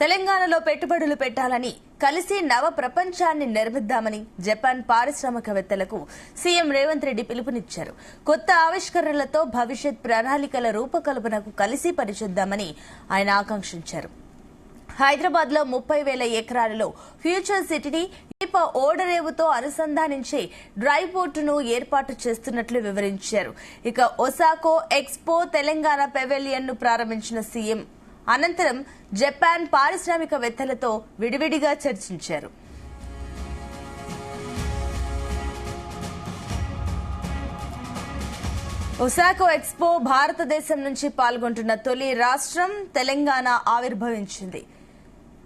తెలంగాణలో పెట్టుబడులు పెట్టాలని కలిసి నవ ప్రపంచాన్ని నిర్మిద్దామని జపాన్ పారిశ్రామికవేత్తలకు సీఎం రేవంత్ రెడ్డి పిలుపునిచ్చారు. కొత్త ఆవిష్కరణలతో భవిష్యత్ ప్రణాళికల రూపకల్పనకు కలిసి పనిచేద్దామని ఆయన ఆకాంక్షించారు. హైదరాబాద్ లో 30,000 ఎకరాలలో ఫ్యూచర్ సిటీని ఓడరేవుతో అనుసంధానించే డ్రై పోర్టును ఏర్పాటు చేస్తున్నట్లు వివరించారు. ఇక ఒసాకో ఎక్స్పో తెలంగాణ పెవిలియన్ ను ప్రారంభించిన సీఎం అనంతరం జపాన్ పారిశ్రామికవేత్తలతో విడివిడిగా చర్చించారు. ఒసాకో ఎక్స్పో భారతదేశం నుంచి పాల్గొంటున్న తొలి రాష్ట్రం తెలంగాణ ఆవిర్భవించింది.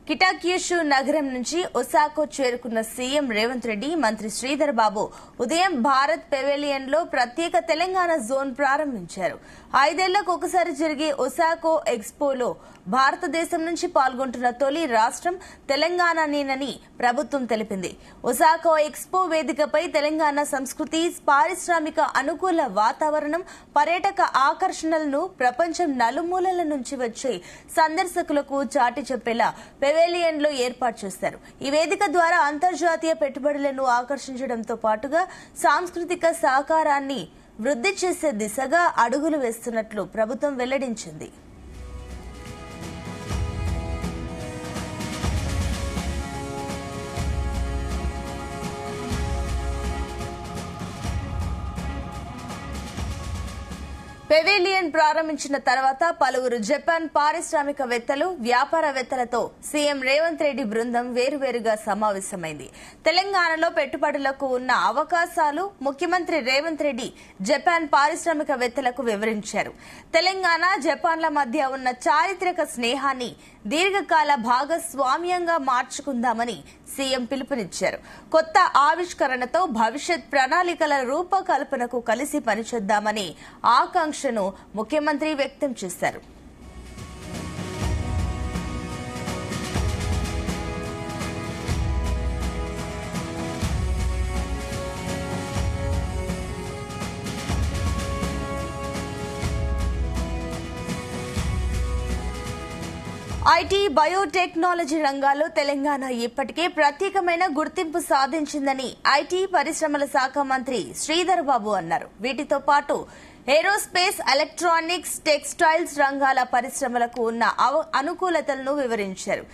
కిటాక్యూషు నగరం నుంచి ఒసాకో చేరుకున్న సీఎం రేవంత్ రెడ్డి, మంత్రి శ్రీధర్ బాబు ఉదయం భారత్ పెవిలియన్ లో ప్రత్యేక తెలంగాణ జోన్ ప్రారంభించారు. 5 ఏళ్లకు ఒకసారి జరిగే ఒసాకో ఎక్స్పోలో భారతదేశం నుంచి పాల్గొంటున్న తొలి రాష్ట్రం తెలంగాణనేనని ప్రభుత్వం తెలిపింది. ఒసాకో ఎక్స్పో వేదికపై తెలంగాణ సంస్కృతి, పారిశ్రామిక అనుకూల వాతావరణం, పర్యాటక ఆకర్షణలను ప్రపంచం నలుమూలల నుంచి వచ్చే సందర్శకులకు చాటి చెప్పేలా పెవిలియన్ లో ఏర్పాటు చేశారు. ఈ వేదిక ద్వారా అంతర్జాతీయ పెట్టుబడులను ఆకర్షించడంతో పాటుగా సాంస్కృతిక సహకారాన్ని వృద్ధి చేసే దిశగా అడుగులు వేస్తున్నట్లు ప్రభుత్వం వెల్లడించింది. పెవిలియన్ ప్రారంభించిన తర్వాత పలువురు జపాన్ పారిశ్రామికవేత్తలు, వ్యాపారవేత్తలతో సీఎం రేవంత్ రెడ్డి బృందం వేరువేరుగా సమావేశమైంది. తెలంగాణలో పెట్టుబడులకు ఉన్న అవకాశాలు ముఖ్యమంత్రి రేవంత్ రెడ్డి జపాన్ పారిశ్రామికవేత్తలకు వివరించారు. తెలంగాణ, జపాన్ల మధ్య ఉన్న చారిత్రక స్నేహాన్ని దీర్ఘకాల భాగస్వామ్యంగా మార్చుకుందామని సీఎం పిలుపునిచ్చారు. కొత్త ఆవిష్కరణతో భవిష్యత్ ప్రణాళికల రూపకల్పనకు కలిసి పనిచేద్దామని ఆకాంక్షను ముఖ్యమంత్రి వ్యక్తం చేశారు. ఐటీ, బయోటెక్నాలజీ రంగాల్లో తెలంగాణ ఇప్పటికే ప్రత్యేకమైన గుర్తింపు సాధించిందని ఐటీ, పరిశ్రమల శాఖ మంత్రి శ్రీధర్ బాబు అన్నారు. వీటితో పాటు ఏరోస్పేస్, ఎలక్ట్రానిక్స్, టెక్స్టైల్స్ రంగాల పరిశ్రమలకు ఉన్న అనుకూలతలను వివరించారు.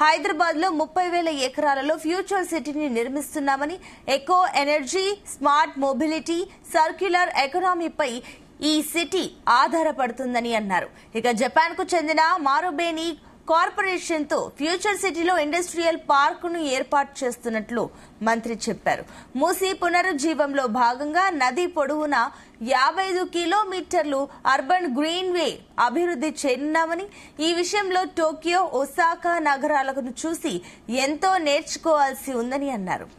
హైదరాబాద్ లో 30,000 ఎకరాలలో ఫ్యూచర్ సిటీని నిర్మిస్తున్నామని, eco energy, smart mobility, circular ఎకనామీపై ఈ సిటీ ఆధారపడుతుందని అన్నారు. ఇక జపాన్ కు చెందిన మారుబేని కార్పొరేషన్ తో ఫ్యూచర్ సిటీలో ఇండస్ట్రియల్ పార్క్ ను ఏర్పాటు చేస్తున్నట్లు మంత్రి చెప్పారు. మూసీ పునరుజ్జీవంలో భాగంగా నది పొడవునా 55 కిలోమీటర్లు అర్బన్ గ్రీన్ వే అభివృద్ధి చేయనున్నామని, ఈ విషయంలో టోక్యో, ఒసాకా నగరాలను చూసి ఎంతో నేర్చుకోవాల్సి ఉందని అన్నారు.